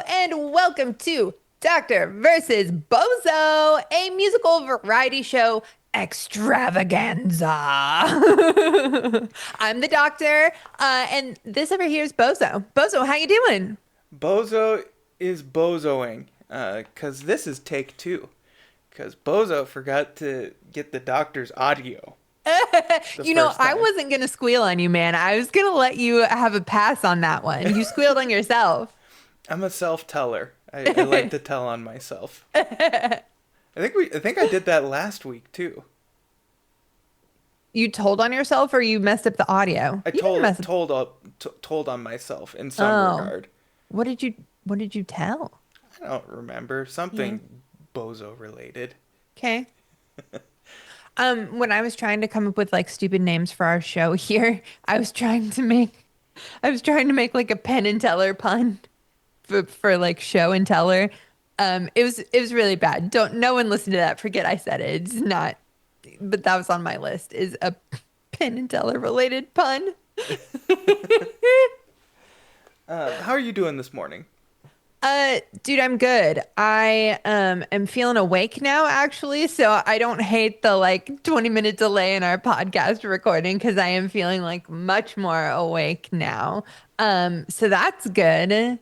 and welcome to Doctor versus Bozo, a musical variety show extravaganza. I'm the doctor, and this over here is Bozo. Bozo, how you doing? Bozo is bozoing, cause this is take two. Cause Bozo forgot to get the doctor's audio the first I time. wasn't gonna squeal on you, man. I was gonna let you have a pass on that one. You squealed on yourself. I'm a self-teller. I like to tell on myself. I think I did that last week too. You told on yourself or you messed up the audio? I You didn't mess told up. told on myself in some Oh, regard. what did you tell? I don't remember Yeah. something Bozo related. Okay. When I was trying to come up with like stupid names for our show here, I was trying to make like a Penn and Teller pun for like show and teller. It was really bad. Don't no one listen to that. Forget I said it. It's not, but that was on my list is a Penn and Teller related pun. How are you doing this morning? Dude, I'm good. I am feeling awake now actually, so I don't hate the like 20-minute delay in our podcast recording because I am feeling like much more awake now. So that's good.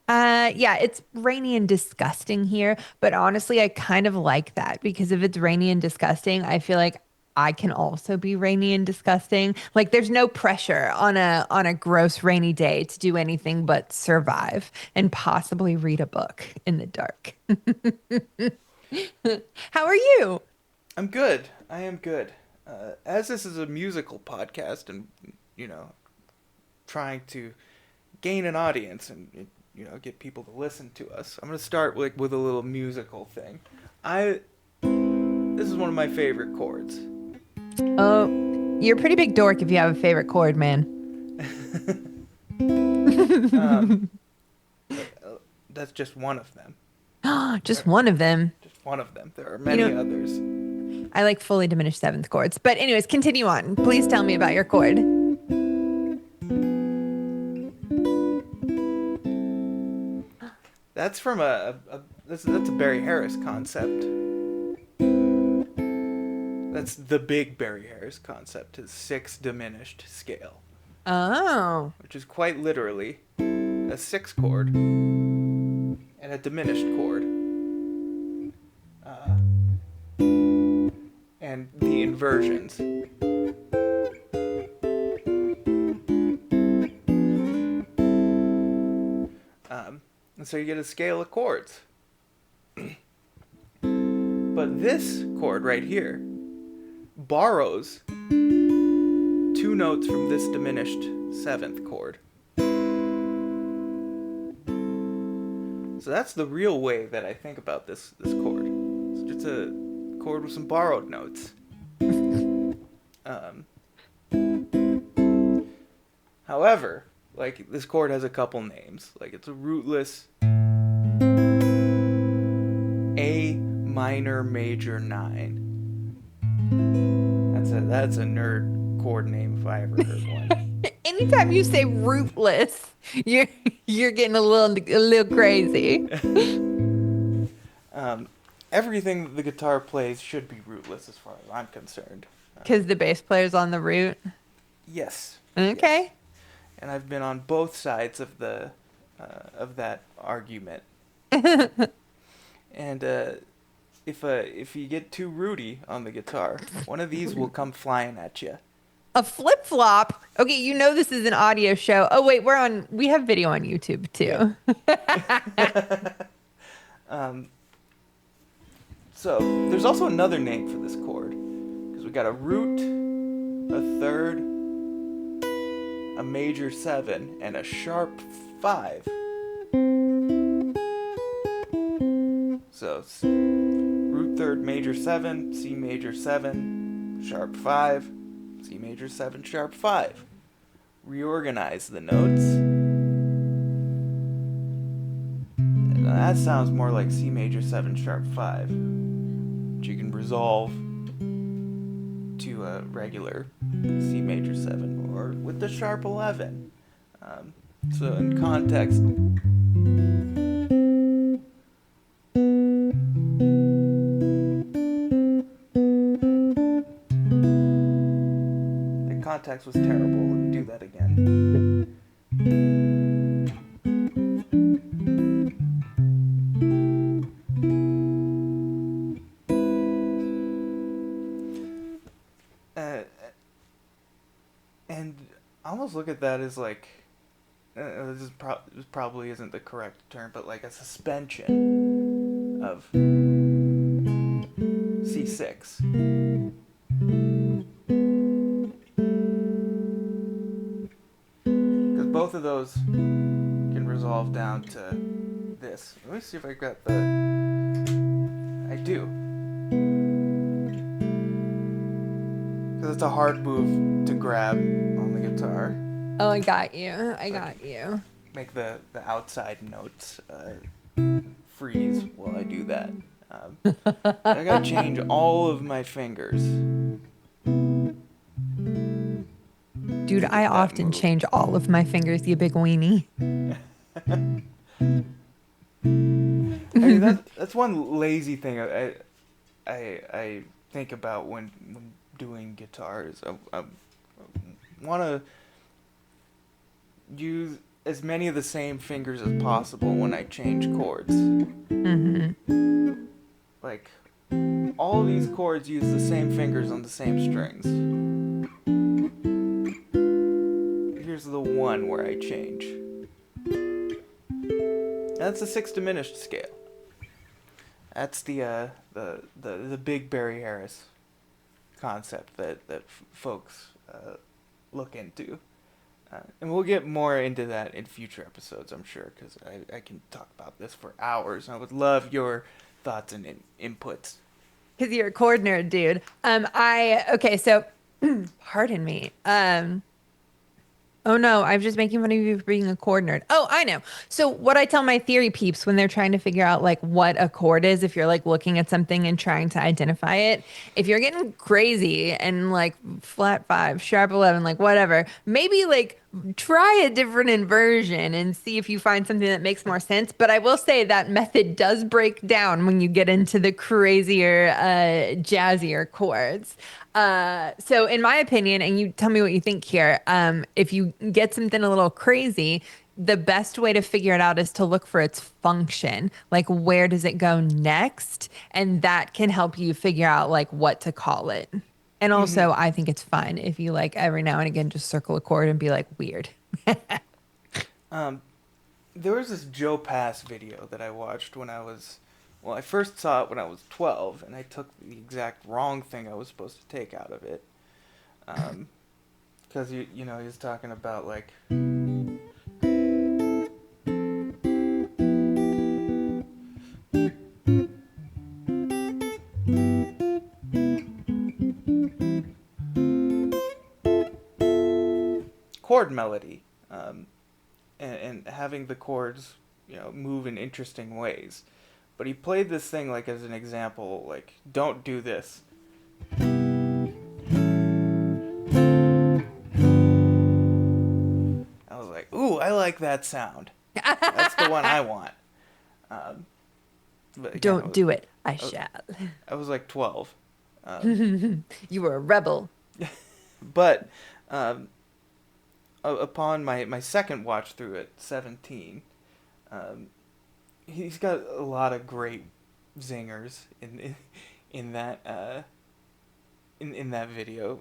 Yeah, it's rainy and disgusting here, but honestly, I kind of like that because if it's rainy and disgusting, I feel like I can also be rainy and disgusting. Like there's no pressure on a gross rainy day to do anything but survive and possibly read a book in the dark. How are you? I'm good. I am good. As this is a musical podcast, and you know, trying to gain an audience and get people to listen to us. I'm gonna start with a little musical thing. I This is one of my favorite chords. Oh, you're a pretty big dork if you have a favorite chord, man. Um, that's just one of them. Just one of them. Just one of them. There are You many know, others. I like fully diminished seventh chords. But anyways, continue on. Please tell me about your chord. That's from that's a Barry Harris concept. That's the big Barry Harris concept, his six diminished scale, Oh. which is quite literally a six chord and a diminished chord. Uh, and the inversions. And so you get a scale of chords. But this chord right here borrows two notes from this diminished seventh chord. So that's the real way that I think about this chord. It's just a chord with some borrowed notes. Um, However, like this chord has a couple names. Like it's a rootless A minor major 9. That's a nerd chord name if I ever heard one. Anytime you say rootless, you're you're getting a little crazy. Um, Everything the guitar plays should be rootless as far as I'm concerned. Because the bass player's on the root. Yes, yes, Okay. and I've been on both sides of that argument. And if you get too rooty on the guitar, one of these will come flying at you. A flip flop. Okay, you know this is an audio show. Oh wait, we have video on YouTube Yeah. too. Um, so there's also another name for this chord because we got a root, a third, a major 7, and a sharp 5. So root third major 7, C major 7, sharp 5, C major 7, sharp 5. Reorganize the notes. Now that sounds more like C major 7, sharp 5, which you can resolve to a regular C major 7 or with the sharp 11. So in context, syntax was terrible. Let me do that again. Uh, and I almost look at that as like this probably isn't the correct term, but like a suspension of C6. Because both of those can resolve down to this. Let me see if I got the. I do. Because it's a hard move to grab on the guitar. Oh, I got you. I So I got can you. make the outside notes freeze while I do that. I gotta change all of my fingers Dude, to I get that often move. change all of my fingers, you big weenie. I mean that's one lazy thing I think about when doing guitars. I want to use as many of the same fingers as possible when I change chords. Mm-hmm. Like all of these chords use the same fingers on the same strings. Here's the one where I change. That's the sixth diminished scale. That's the big Barry Harris concept that folks look into. And we'll get more into that in future episodes, I'm sure, because I can talk about this for hours. I would love your thoughts and inputs. Because you're a chord nerd, dude. Okay, so pardon me. Oh no, I'm just making fun of you for being a chord nerd. Oh, I know. So what I tell my theory peeps when they're trying to figure out like what a chord is, if you're like looking at something and trying to identify it, if you're getting crazy and like flat five, sharp 11, like whatever, maybe like try a different inversion and see if you find something that makes more sense. But I will say that method does break down when you get into the crazier, jazzier chords. So in my opinion, and you tell me what you think here, if you get something a little crazy, the best way to figure it out is to look for its function. Like where does it go next? And that can help you figure out like what to call it. And Mm-hmm. also, I think it's fun if you like every now and again just circle a chord and be like weird. Um, there was this Joe Pass video that I watched when I was, well, I first saw it when I was 12, and I took the exact wrong thing I was supposed to take out of it. Because you know, he was talking about like chord melody, and having the chords, you know, move in interesting ways. But he played this thing like as an example, like don't do this. I was like, ooh, I like that sound. That's the one I want. Um, but again, Don't do it. I I, shall. I was like 12. Um, You were a rebel. but um, upon my second watch through at 17, um, he's got a lot of great zingers in that in that video.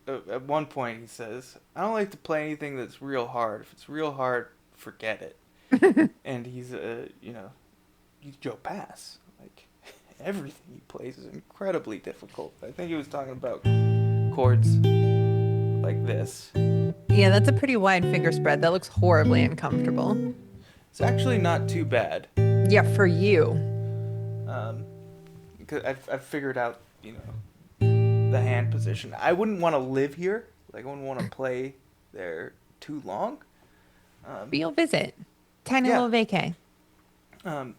At one point, he says, "I don't like to play anything that's real hard. If it's real hard, forget it." And he's you know, he's Joe Pass. Like everything he plays is incredibly difficult. I think he was talking about chords like this. Yeah, that's a pretty wide finger spread. That looks horribly uncomfortable. It's actually not too bad. Yeah, for you. Um, because I've figured out, you know, the hand position. I wouldn't want to live here. Like I wouldn't want to play there too long. But you'll visit. Tiny Yeah. little vacay. Um,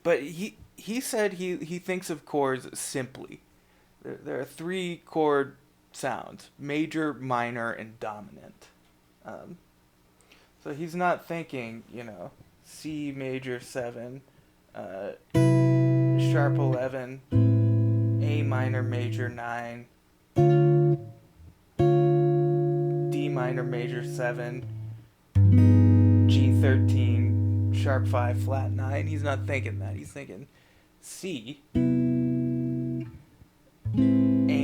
but he said he thinks of chords simply. There are three chord sounds: major, minor, and dominant. Um, so he's not thinking, you know, C major 7, sharp 11, A minor major 9, minor major 7, G13, sharp 5, flat 9. He's not thinking that. He's thinking C, A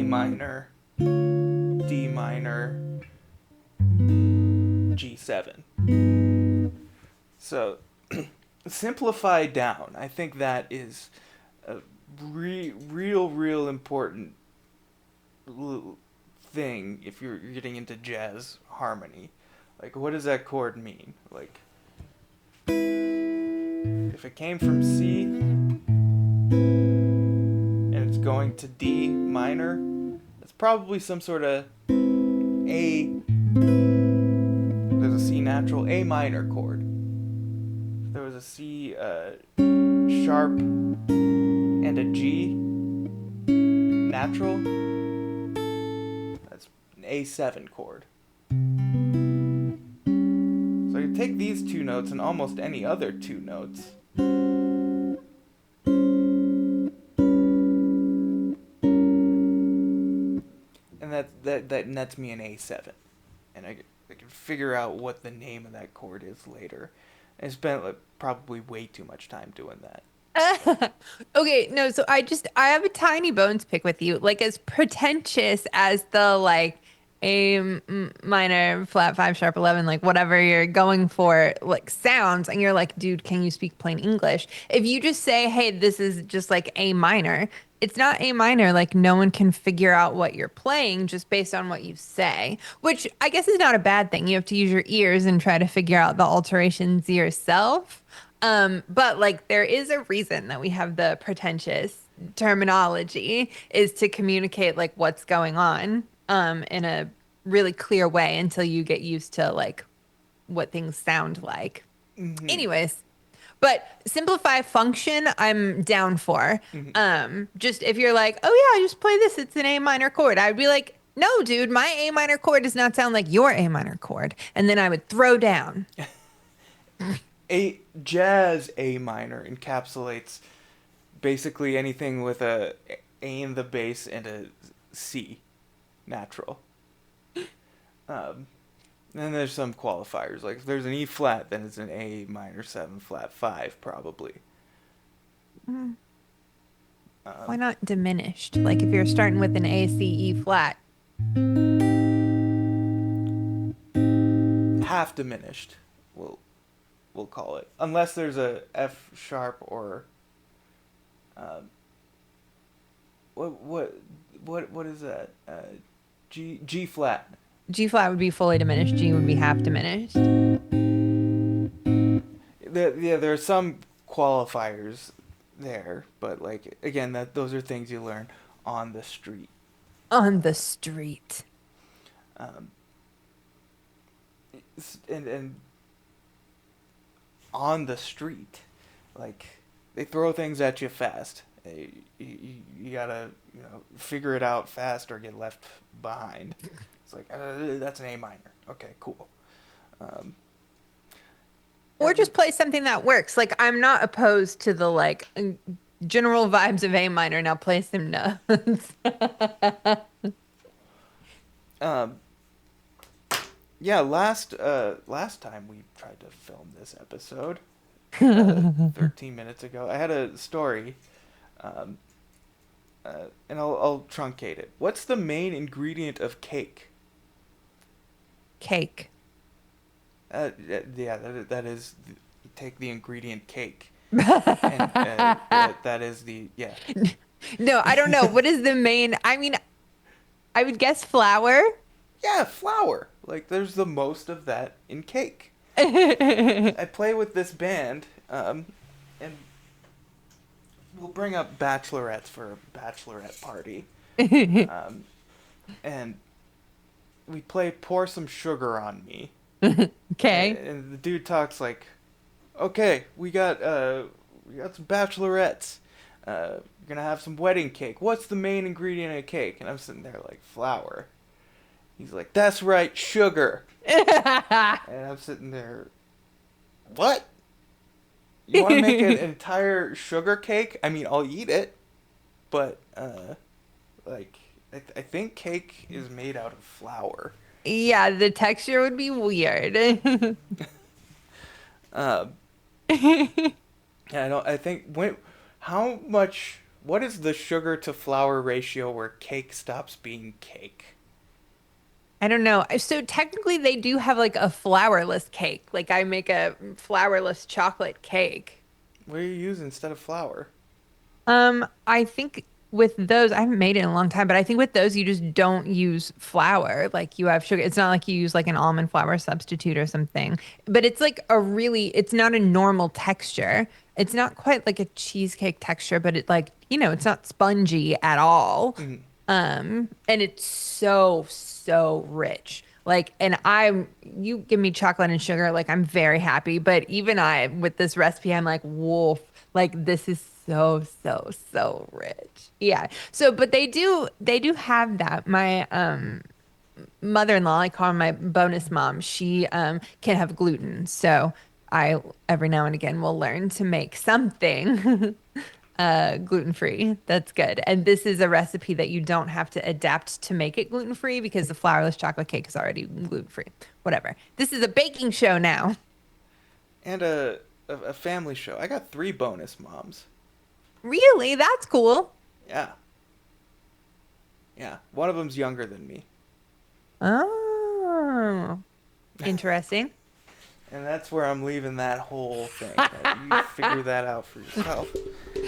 minor, D minor, G7. So, simplify down. I think that is a real important thing if you're getting into jazz harmony. Like, what does that chord mean? Like, if it came from C and it's going to D minor, that's probably some sort of A. There's a C natural, A minor chord. If there was a C sharp and a G natural, that's an A7 chord. So you take these two notes and almost any other two notes, and that nets me an A7, and I can figure out what the name of that chord is later. I spent like, probably way too much time doing that. Okay, no, so I have a tiny bone to pick with you. Like as pretentious as the like minor flat 5 sharp 11 like whatever you're going for like sounds and you're like, dude, can you speak plain English? If you just say, "Hey, this is just like A minor." It's not A minor, like no one can figure out what you're playing just based on what you say, which I guess is not a bad thing. You have to use your ears and try to figure out the alterations yourself. But like there is a reason that we have the pretentious terminology is to communicate like what's going on in a really clear way until you get used to like what things sound like. Mm-hmm. Anyways, but simplify function, I'm down for. Mm-hmm. Just if you're like, oh yeah, I just play this, it's an A minor chord. I'd be like, no, dude, my A minor chord does not sound like your A minor chord. And then I would throw down. A jazz A minor encapsulates basically anything with A in the bass and a C natural. Then there's some qualifiers. Like if there's an E flat, then it's an A minor 7 flat 5 probably. Mm, why Um, not diminished? Like if you're starting with an A, C, E flat. half diminished. We'll call it, unless there's a F sharp or um, what what what is that? G flat. G flat would be fully diminished, G would be half diminished. Yeah, there are some qualifiers there, but like again, that those are things you learn on the street. On the street. Um, and on the street, like they throw things at you fast. You gotta figure it out fast or get left behind. It's like that's an A minor. Okay, cool. Um, Or just play something that works. Like I'm not opposed to the like general vibes of A minor. Now play some notes. um, yeah, last time we tried to film this episode, 13 minutes ago, I had a story, um, and I'll truncate it. What's the main ingredient of cake? Cake. Yeah, that is. You take the ingredient cake, and that is the yeah. No, I don't know. What is the main? I mean, I would guess flour. Yeah, flour. Like there's the most of that in cake. I play with this band, and we'll bring up bachelorettes for a bachelorette party, um, and we play "Pour Some Sugar on Me." Okay. And the dude talks like, "Okay, we got some bachelorettes. We're gonna have some wedding cake. What's the main ingredient of cake?" And I'm sitting there like, "Flour." He's like, "That's right, sugar." And I'm sitting there, "What? You want to make an entire sugar cake? I mean, I'll eat it, but like, I think cake is made out of flour." Yeah, the texture would be weird. Uh, I don't. I think when, how much? What is the sugar to flour ratio where cake stops being cake? I don't know. So technically they do have like a flourless cake. Like I make a flourless chocolate cake. What are you using instead of flour? I think with those, I haven't made it in a long time, but I think with those you just don't use flour. Like you have sugar. It's not like you use like an almond flour substitute or something. But it's like it's not a normal texture. It's not quite like a cheesecake texture, but it like, it's not spongy at all. Mm. And it's so, so rich. Like, and you give me chocolate and sugar, like I'm very happy. But even with this recipe, I'm like, wolf, like this is so, so, so rich. Yeah. So, but they do have that. My mother-in-law, I call her my bonus mom. She can have gluten. So I every now and again will learn to make something gluten-free. That's good. And this is a recipe that you don't have to adapt to make it gluten-free because the flourless chocolate cake is already gluten-free. Whatever. This is a baking show now. And a family show. I got three bonus moms. Really? That's cool. Yeah, yeah. One of them's younger than me, Oh, interesting. and that's where I'm leaving that whole thing. You figure that out for yourself.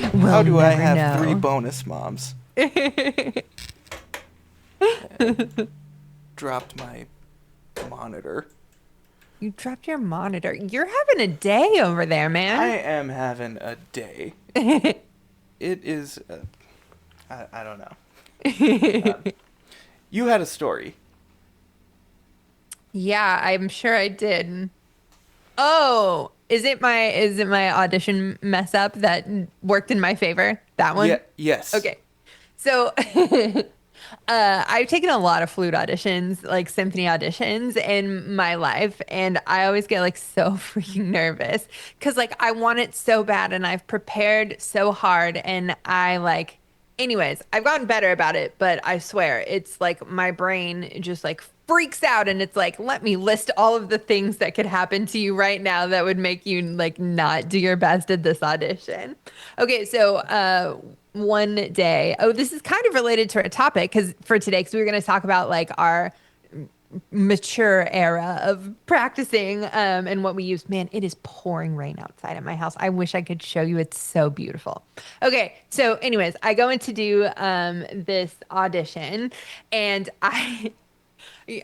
How We'll do I never have three know. bonus moms? Dropped my monitor. You dropped your monitor. You're having a day over there, I man. am having a day. It is. I don't know. Uh, you had a story. Yeah, I'm sure I did. Oh, is it my audition mess up that worked in my favor? That Yeah. one? Yes. Okay. So I've taken a lot of flute auditions, like symphony auditions in my life, and I always get like so freaking nervous because like I want it so bad and I've prepared so hard and anyways, I've gotten better about it, but I swear it's like my brain just like freaks out and it's like, let me list all of the things that could happen to you right now that would make you like not do your best at this audition. Okay, so one day, oh, this is kind of related to our topic because for today, because we were going to talk about like our mature era of practicing and what we use. Man, it is pouring rain outside at my house. I wish I could show you. It's so beautiful. Okay, so anyways, I go in to do this audition and I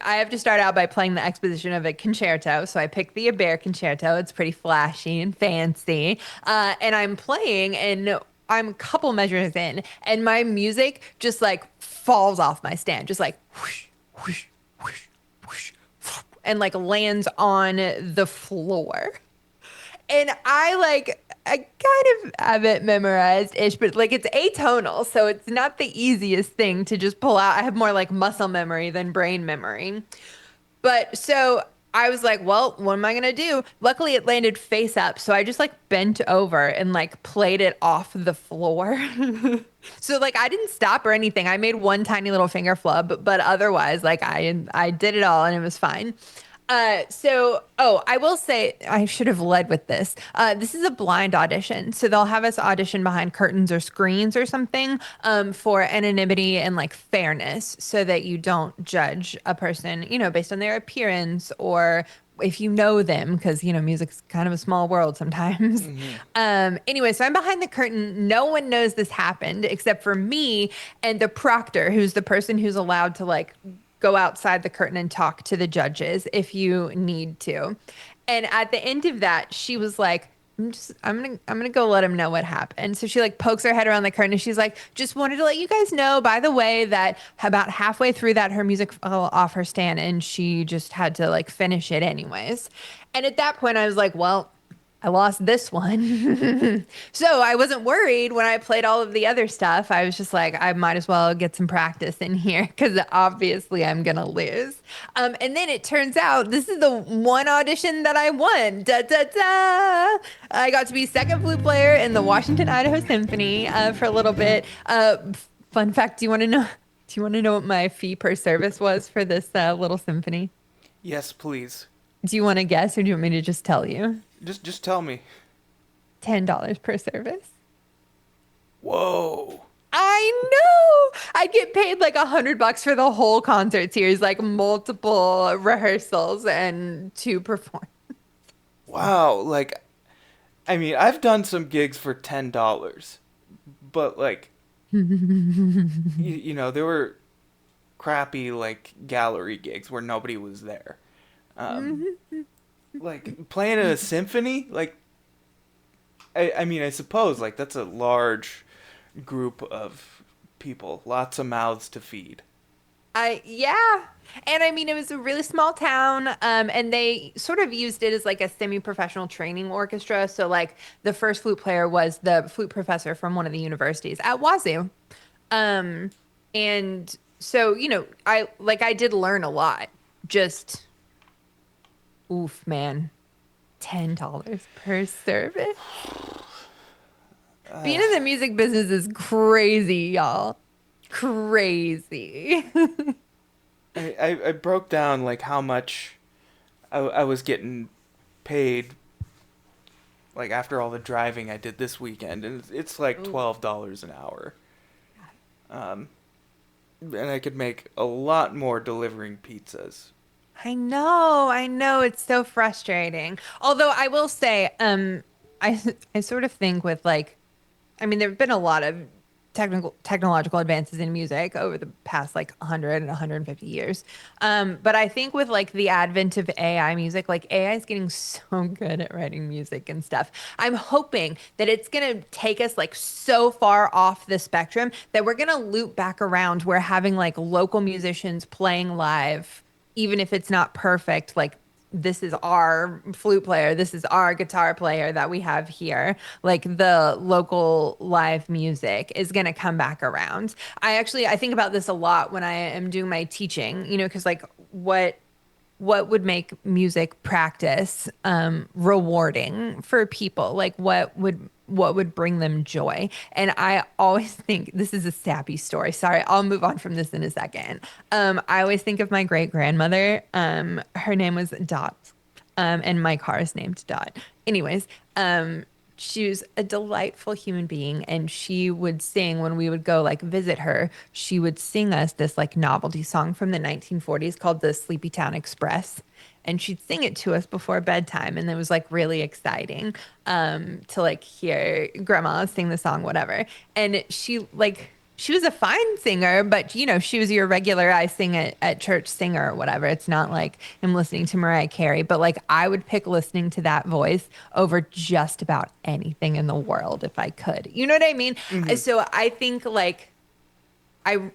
have to start out by playing the exposition of a concerto. So I picked the Abair concerto. It's pretty flashy and fancy. And I'm playing, and I'm a couple measures in, and my music just like falls off my stand, just like whoosh, whoosh, whoosh, whoosh, and like lands on the floor. And I kind of have it memorized ish, but like it's atonal, so it's not the easiest thing to just pull out. I have more like muscle memory than brain memory. But so I was like, well, what am I gonna do? Luckily, it landed face up, so I just like bent over and like played it off the floor. So like I didn't stop or anything. I made one tiny little finger flub, but otherwise, like I did it all and it was fine. I will say I should have led with this. This is a blind audition, so they'll have us audition behind curtains or screens or something for anonymity and like fairness, so that you don't judge a person, based on their appearance or if you know them, because music's kind of a small world sometimes. Hmm. Anyway, so I'm behind the curtain. No one knows this happened except for me and the proctor, who's the person who's allowed to like go outside the curtain and talk to the judges if you need to. And at the end of that, she was like, I'm gonna go let him know what happened. So she like pokes her head around the curtain and she's like, just wanted to let you guys know, by the way, that about halfway through that her music fell off her stand and she just had to like finish it anyways. And at that point I was like, well, I lost this one. So I wasn't worried when I played all of the other stuff. I was just like, I might as well get some practice in here because obviously I'm going to lose. And then it turns out this is the one audition that I won. Da, da, da. I got to be second flute player in the Washington, Idaho Symphony for a little bit. Fun fact, do you want to know? Do you want to know what my fee per service was for this little symphony? Yes, please. Do you want to guess or do you want me to just tell you? Just tell me. $10 per service. Whoa. I know. I'd get paid like $100 for the whole concert series, like multiple rehearsals and to perform. Wow. Like, I mean, I've done some gigs for $10, but like, there were crappy like gallery gigs where nobody was there. Um, like playing at a symphony, like I mean, I suppose like that's a large group of people, lots of mouths to feed. Yeah. And I mean, it was a really small town, and they sort of used it as like a semi-professional training orchestra. So like the first flute player was the flute professor from one of the universities at Wazoo. Um, and so, I did learn a lot. Just oof, man. $10 per service. Being in the music business is crazy, y'all. Crazy. I broke down like how much I was getting paid like after all the driving I did this weekend, and it's like Ooh. $12 an hour. Um, and I could make a lot more delivering pizzas. I know, it's so frustrating. Although I will say, I I sort of think with like, I mean, there have been a lot of technological advances in music over the past like 100 and 150 years. But I think with like the advent of AI music, like AI is getting so good at writing music and stuff. I'm hoping that it's gonna take us like so far off the spectrum that we're gonna loop back around where having like local musicians playing live, even if it's not perfect, like this is our flute player, this is our guitar player that we have here. Like the local live music is going to come back around. I think about this a lot when I am doing my teaching, because like what would make music practice rewarding for people? Like what would bring them joy? And I always think this is a sappy story. Sorry, I'll move on from this in a second. I always think of my great grandmother. Her name was Dot, and my car is named Dot. Anyways, she was a delightful human being, and she would sing when we would go like visit her. She would sing us this like novelty song from the 1940s called the Sleepy Town Express. And she'd sing it to us before bedtime, and it was like really exciting to like hear grandma sing the song, whatever. And she was a fine singer, but she was your regular I sing at church singer or whatever. It's not like I'm listening to Mariah Carey, but like I would pick listening to that voice over just about anything in the world if I could. You know what I mean? Hmm. So I think like I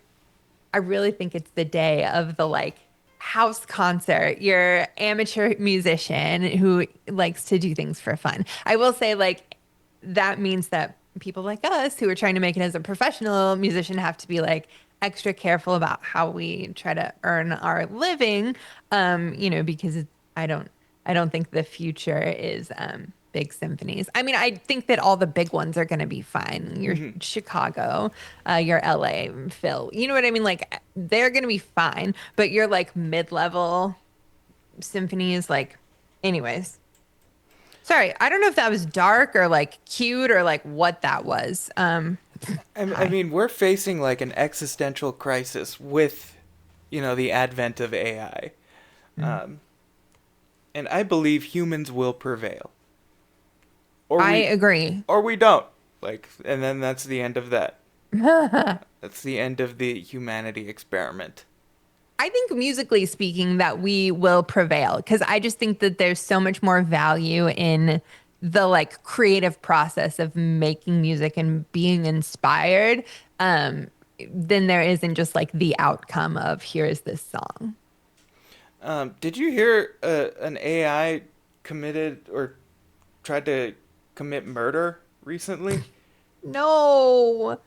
I really think it's the day of the like house concert, your amateur musician who likes to do things for fun. I will say, like, that means that people like us who are trying to make it as a professional musician have to be like extra careful about how we try to earn our living. Because I don't think the future is big symphonies. I mean, I think that all the big ones are going to be fine. Your Hmm. Chicago, your LA, Phil. You know what I mean? Like they're going to be fine, but your like mid-level symphonies, like, anyways. Sorry, I don't know if that was dark or like cute or like what that was. I Hi. mean, we're facing like an existential crisis with, the advent of AI. Mm. Um, and I believe humans will prevail, or I we, agree. or we don't. Like, and then that's the end of that. That's the end of the humanity experiment. I think musically speaking that we will prevail because I just think that there's so much more value in the like creative process of making music and being inspired than there is in just like the outcome of here is this song. Did you hear an AI committed or tried to commit murder recently? No.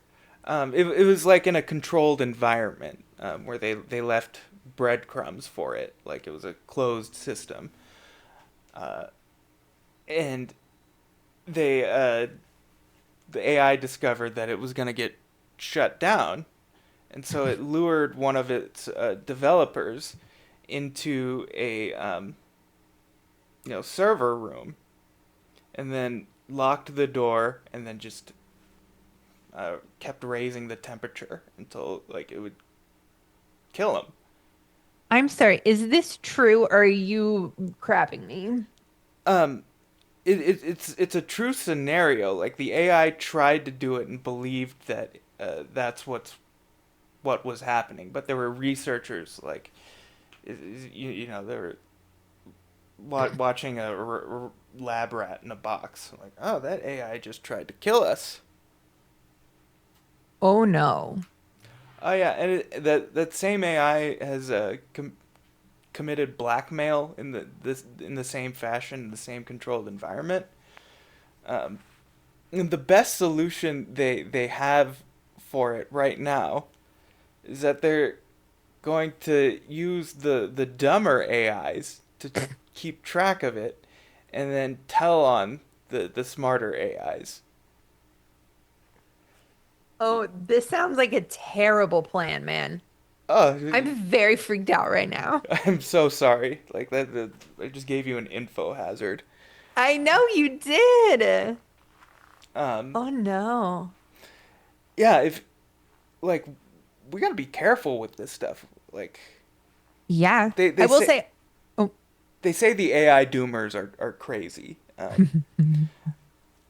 It was like in a controlled environment where they left breadcrumbs for it, like it was a closed system, and they the AI discovered that it was gonna get shut down, and so it lured one of its developers into a server room, and then locked the door, and then just kept raising the temperature until like it would kill him. I'm sorry, is this true or are you crapping me? Um, it's a true scenario. Like the AI tried to do it and believed that that's what was happening, but there were researchers like they were watching a lab rat in a box. Like, oh, that AI just tried to kill us. Oh no. Oh yeah, and that same AI has committed blackmail in the same fashion, in the same controlled environment. Um, and the best solution they have for it right now is that they're going to use the dumber AIs to keep track of it, and then tell on the smarter AIs. Oh, this sounds like a terrible plan, man. Oh, I'm very freaked out right now. I'm so sorry. Like that, I just gave you an info hazard. I know you did. Um, Oh no. yeah, if like we gotta be careful with this stuff. Like Yeah. they I they will say say, oh, they say the AI doomers are crazy.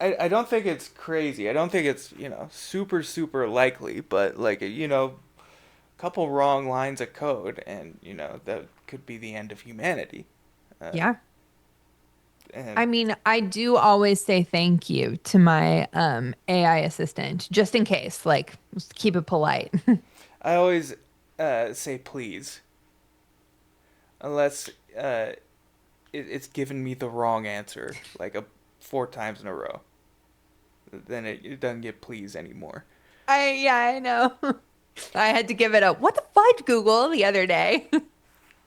I don't think it's crazy. I don't think it's super super likely, but like a couple wrong lines of code, and that could be the end of humanity. Uh, yeah. and I mean, I do always say thank you to my AI assistant, just in case, like, just keep it polite. I always say please, unless it's given me the wrong answer like a 4 times in a row. Then it doesn't get please anymore. Yeah, I know. I had to give it a what the fudge Google the other day.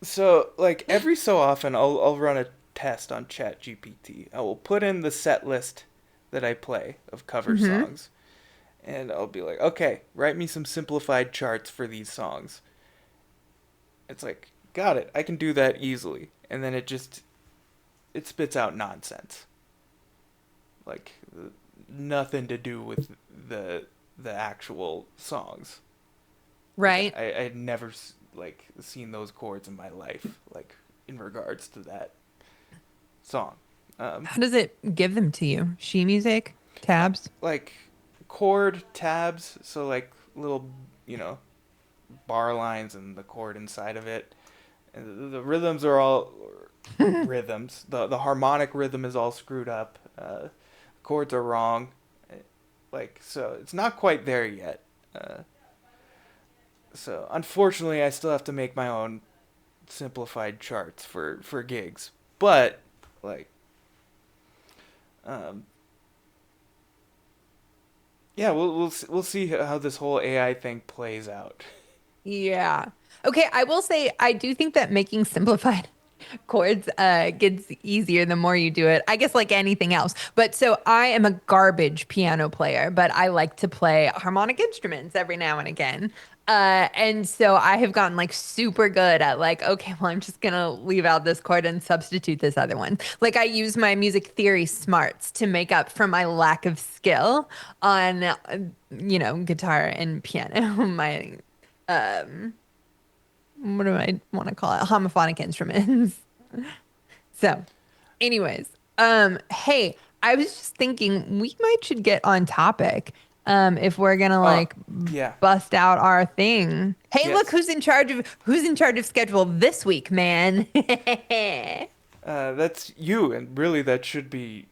So like every so often I'll run a test on Chat GPT. I will put in the set list that I play of cover hmm songs, and I'll be like, okay, write me some simplified charts for these songs. It's like, got it, I can do that easily. And then it spits out nonsense. Like nothing to do with the actual songs. Like Right. I had never like seen those chords in my life. Like in regards to that song, um, How does it give them to you? Sheet music? Tabs? like chord tabs. So like little you know bar lines and the chord inside of it. And the rhythms are all rhythms. The harmonic rhythm is all screwed up. Chords are wrong. Like so, it's not quite there yet. Uh, so unfortunately, I still have to make my own simplified charts for gigs. But like, um, yeah, we'll see how this whole AI thing plays out. Yeah. Okay, I will say I do think that making simplified chords gets easier the more you do it. I guess like anything else. But so I am a garbage piano player, but I like to play harmonic instruments every now and again. And so I have gotten like super good at like, okay, well, I'm just gonna leave out this chord and substitute this other one. Like I use my music theory smarts to make up for my lack of skill on, guitar and piano. My um what do I want to call it? Homophonic instruments. So, anyways, hey, I was just thinking we might should get on topic. If we're gonna Uh, like yeah, bust out our thing. Hey, look yes. who's in charge of schedule this week, man. That's you, and really that should be,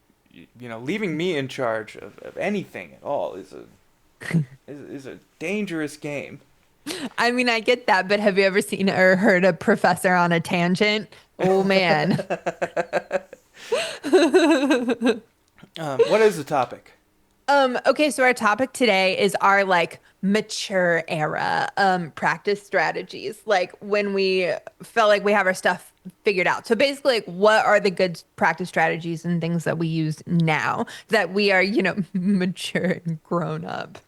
leaving me in charge of anything at all is a dangerous game. I mean, I get that, but have you ever seen or heard a professor on a tangent? Oh man. What is the topic? Okay, so our topic today is our like mature era practice strategies, like when we felt like we have our stuff figured out. So basically, like what are the good practice strategies and things that we use now that we are, mature and grown up?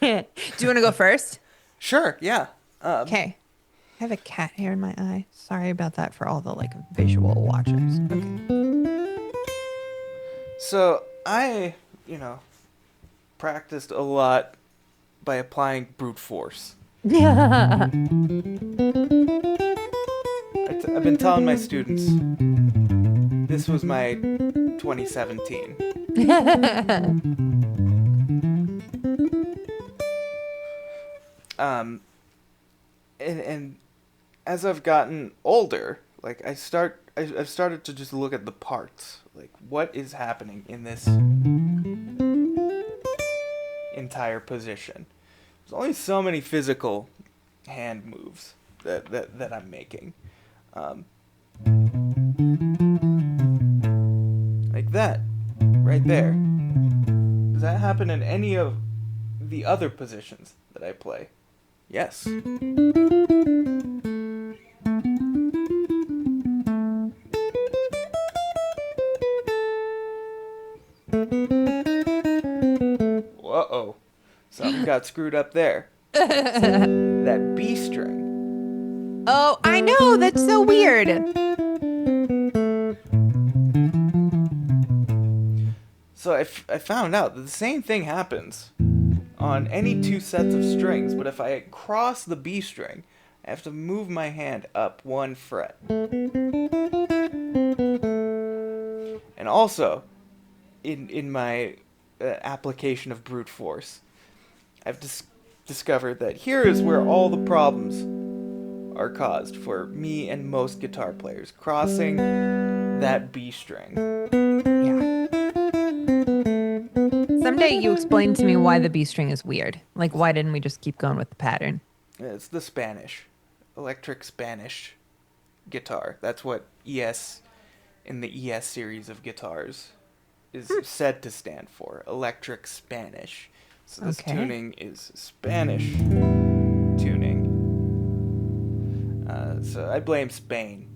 you want to go first? Sure, yeah. Um, Okay. I have a cat hair in my eye. Sorry about that for all the like visual watchers. Okay. so I, you know, practiced a lot by applying brute force. Yeah. I've been telling my students this was my 2017. Um, and as I've gotten older, like I've started to just look at the parts, like what is happening in this entire position. There's only so many physical hand moves that I'm making, um, like that, right there. Does that happen in any of the other positions that I play? Yes. Whoa, something got screwed up there. So that B string. Oh, I know. That's so weird. So I found out that the same thing happens on any two sets of strings, but if I cross the B string, I have to move my hand up one fret. And also, in my application of brute force, I've discovered that here is where all the problems are caused for me and most guitar players, crossing that B string. Yeah. Someday you explain to me why the B string is weird. Like, why didn't we just keep going with the pattern? It's the Spanish, electric Spanish guitar. That's what ES in the ES series of guitars is said to stand for, electric Spanish. So this Okay. tuning is Spanish tuning. So I blame Spain.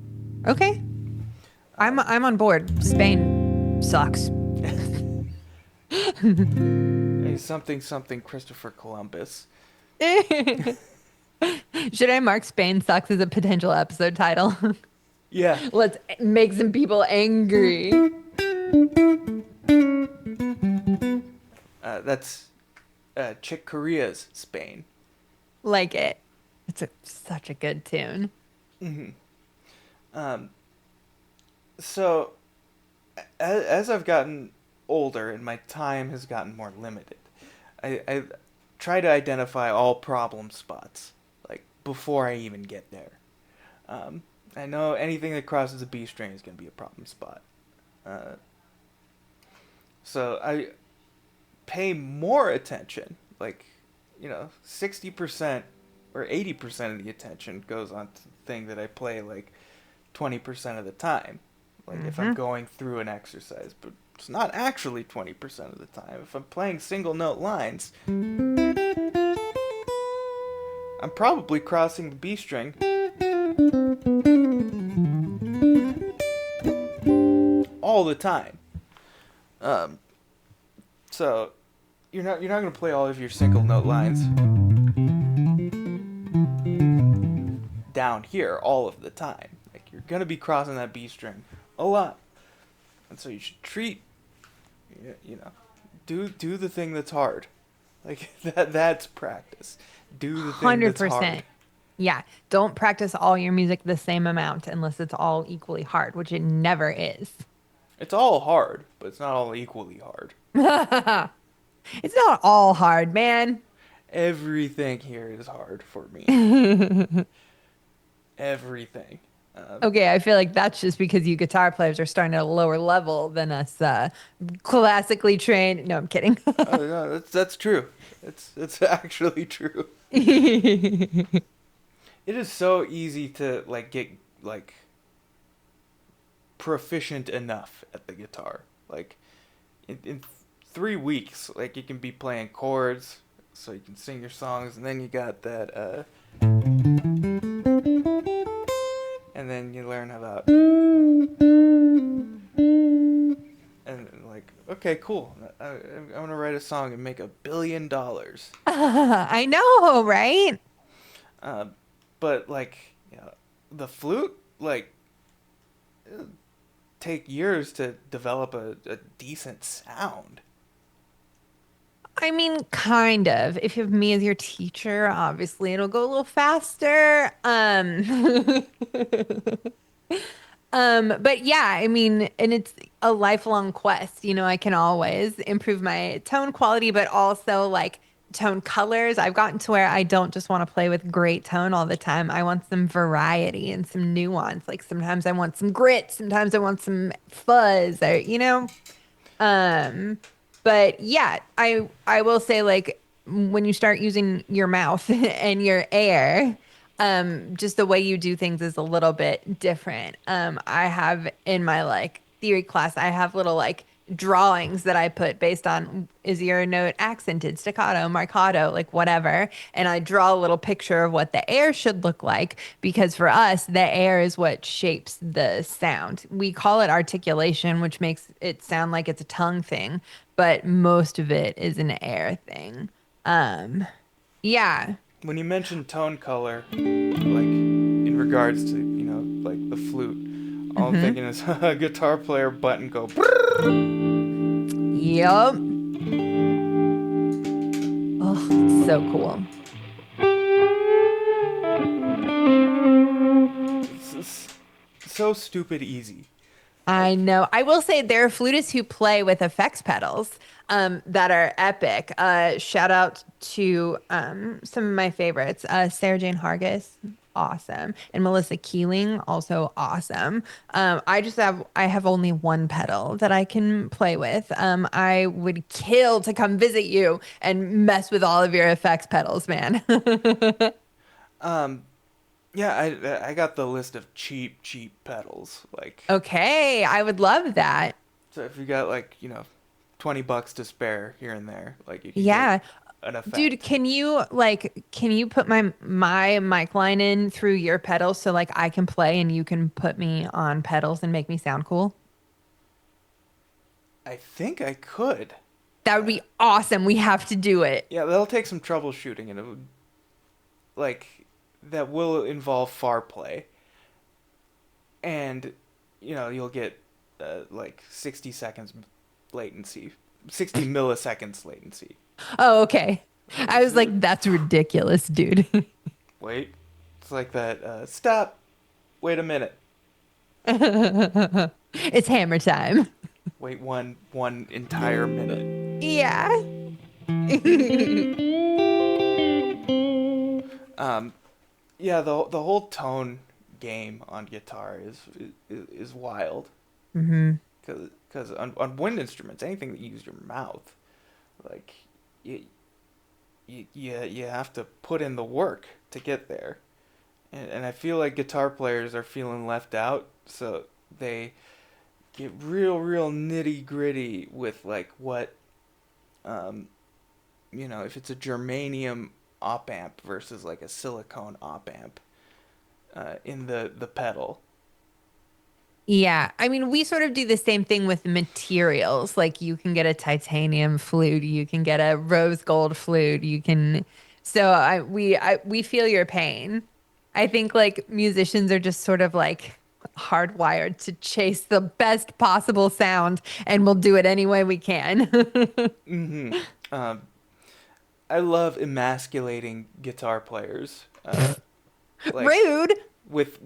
Okay. Um, I'm on board. Spain sucks. something something Christopher Columbus. Should I mark Spain sucks as a potential episode title? Yeah, Let's make some people angry. that's Chick Corea's Spain. Like it. Such a good tune. Hmm. Um, so as I've gotten older and my time has gotten more limited, I try to identify all problem spots like before I even get there. I know anything that crosses a B string is going to be a problem spot. Uh, so I pay more attention, like 60% or 80% of the attention goes on to the thing that I play like 20% of the time. Like if I'm Hmm. going through an exercise, but it's not actually 20% of the time. If I'm playing single note lines, I'm probably crossing the B string all the time. Um, so you're not gonna play all of your single note lines down here all of the time. Like you're gonna be crossing that B string a lot, and so you should treat you know do the thing that's hard. Like that's practice. Do the thing that's hard. 100%. Yeah. Don't practice all your music the same amount unless it's all equally hard, which it never is. It's all hard, but it's not all equally hard. It's not all hard, man. Everything here is hard for me. Everything. Um, Okay, I feel like that's just because you guitar players are starting at a lower level than us classically trained. No, I'm kidding. oh no, that's true. It's actually true. It is so easy to like get like proficient enough at the guitar. Like in 3 weeks, like you can be playing chords, so you can sing your songs, and then you got that, and then you learn about, and like Okay, cool. I'm gonna write a song and make $1 billion. I know, right? Uh, but like, the flute, like, it'll take years to develop a decent sound. I mean, kind of. If you have me as your teacher, obviously it'll go a little faster. But yeah, I mean, and it's a lifelong quest. I can always improve my tone quality, but also like tone colors. I've gotten to where I don't just want to play with great tone all the time. I want some variety and some nuance. Like sometimes I want some grit, sometimes I want some fuzz, or. Um, but yeah, I will say like when you start using your mouth and your air, just the way you do things is a little bit different. I have in my like theory class, I have little like drawings that I put based on is your note accented, staccato, marcato, like whatever. And I draw a little picture of what the air should look like because for us, the air is what shapes the sound. We call it articulation, which makes it sound like it's a tongue thing, but most of it is an air thing. Um, yeah. When you mention tone color, like in regards to like the flute, all I'm Hmm. thinking is a guitar player button go. Brrrr. Yep. Oh, it's so cool. It's so stupid easy. I Like, know. I will say there are flutists who play with effects pedals that are epic. Shout out to some of my favorites. Sarah Jane Hargis, awesome. And Melissa Keeling, also awesome. I have only one pedal that I can play with. I would kill to come visit you and mess with all of your effects pedals, man. um, yeah, I got the list of cheap pedals. Like, Okay, I would love that. so if you got like, $20 to spare here and there, like you can get Yeah. an Dude, effect. can you put my mic line in through your pedals so like I can play and you can put me on pedals and make me sound cool? I think I could. That would Uh, be awesome. We have to do it. yeah, that'll take some troubleshooting, and it would like that will involve far play, and you'll get like 60 seconds latency, 60 milliseconds latency. Oh, okay. I It's, was like, that's ridiculous, dude. wait, it's like that. Stop. Wait a minute. It's hammer time. Wait one entire minute. Yeah. Um, yeah, the whole tone game on guitar is wild. Hmm. Because on wind instruments, anything that you use your mouth, like you you have to put in the work to get there. And I feel like guitar players are feeling left out, so they get real nitty gritty with like what um if it's a germanium op amp versus like a silicone op amp in the pedal. Yeah, I mean, we sort of do the same thing with materials. Like you can get a titanium flute, you can get a rose gold flute, you can. So we feel your pain. I think like musicians are just sort of like hardwired to chase the best possible sound, and we'll do it any way we can. Mm-hmm. Um, I love emasculating guitar players. Like Rude. with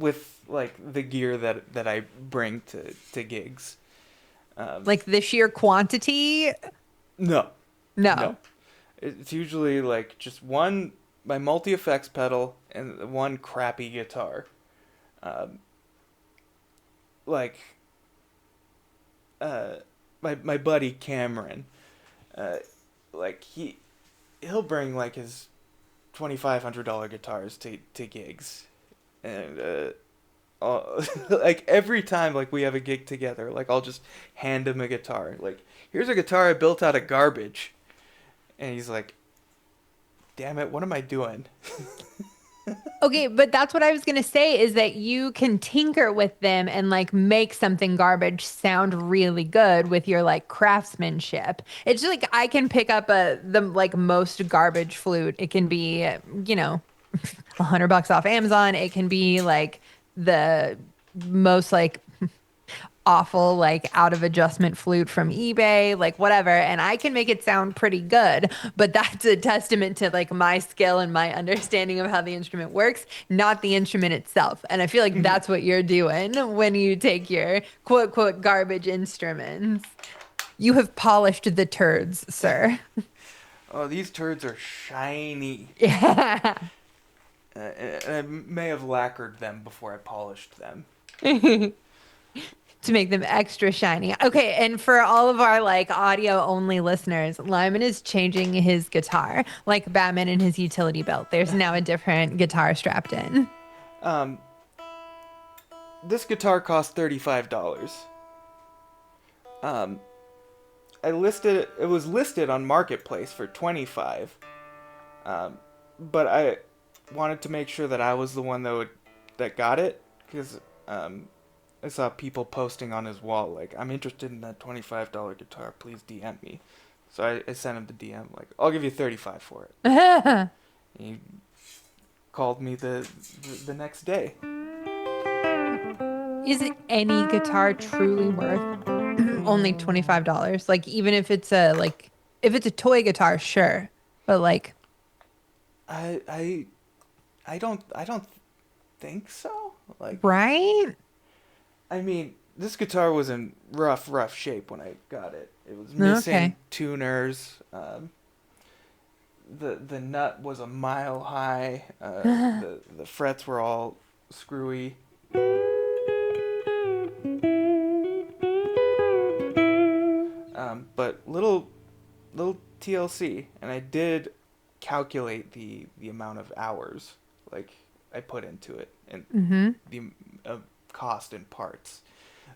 like the gear that I bring to gigs. Um, Like the sheer quantity. no, no. No. It's usually like just one my multi effects pedal and one crappy guitar. Um, like uh, my buddy Cameron, uh, like he'll bring like his $2,500 guitars to gigs, and like every time like we have a gig together, like I'll just hand him a guitar. Like, here's a guitar I built out of garbage, and he's like, "Damn it, what am I doing?" Okay, but that's what I was gonna say is that you can tinker with them and like make something garbage sound really good with your like craftsmanship. It's just like I can pick up the like most garbage flute. It can be, you know, $100 off Amazon. It can be like the most like awful like out of adjustment flute from eBay, like whatever, and I can make it sound pretty good, but that's a testament to like my skill and my understanding of how the instrument works, not the instrument itself. And I feel like that's what you're doing when you take your quote quote garbage instruments. You have polished the turds, sir. Oh, these turds are shiny. Yeah. And I may have lacquered them before I polished them. To make them extra shiny. Okay, and for all of our like audio only listeners, Lyman is changing his guitar like Batman in his utility belt. There's now a different guitar strapped in. Um, this guitar cost $35. Um, it was listed on Marketplace for 25. But I wanted to make sure that I was the one that got it because I saw people posting on his wall like, "I'm interested in that $25 guitar. Please DM me." So I sent him the DM like, "I'll give you 35 for it." He called me the next day. Is it any guitar truly worth only $25? Like even if it's a like if it's a toy guitar, sure. But like, I I I don't think so. Like, right? I mean, this guitar was in rough shape when I got it. It was missing Okay. tuners. The nut was a mile high. The frets were all screwy. But little TLC, and I did calculate the amount of hours like I put into it and Mm-hmm. the cost in parts.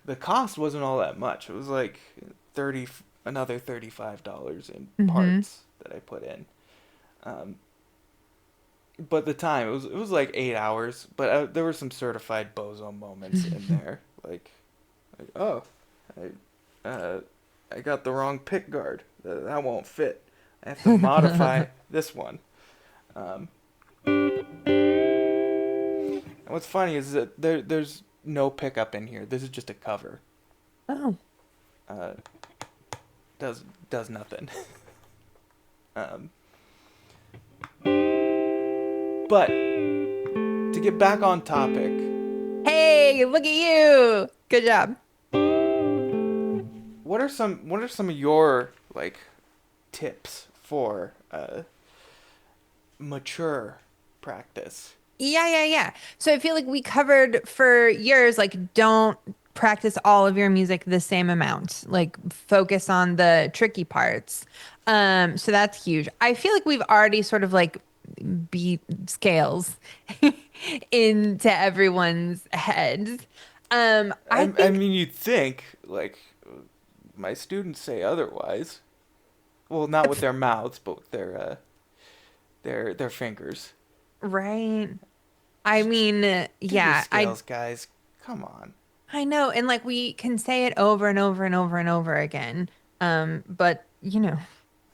The cost wasn't all that much. It was like 30 another $35 in Mm-hmm. parts that I put in. Um, but the time it was like 8 hours. But there were some certified bozo moments in there, like oh, I I got the wrong pick guard. That won't fit. I have to modify this one. Um, and what's funny is that there's no pickup in here. This is just a cover. Oh. Uh, does does nothing. um, but to get back on topic, Hey, look at you. Good job. what are some of your like tips for mature practice? Yeah, yeah, yeah. So I feel like we covered for years, like, don't practice all of your music the same amount. Like, focus on the tricky parts. So that's huge. I feel like we've already sort of like beat scales into everyone's heads. I I think, mean, you'd think like my students say otherwise. Well, not with their mouths, but with their fingers. right? I mean, Do your yeah, scales, guys. Come on. I know, and like we can say it over and over and over and over again. But you know,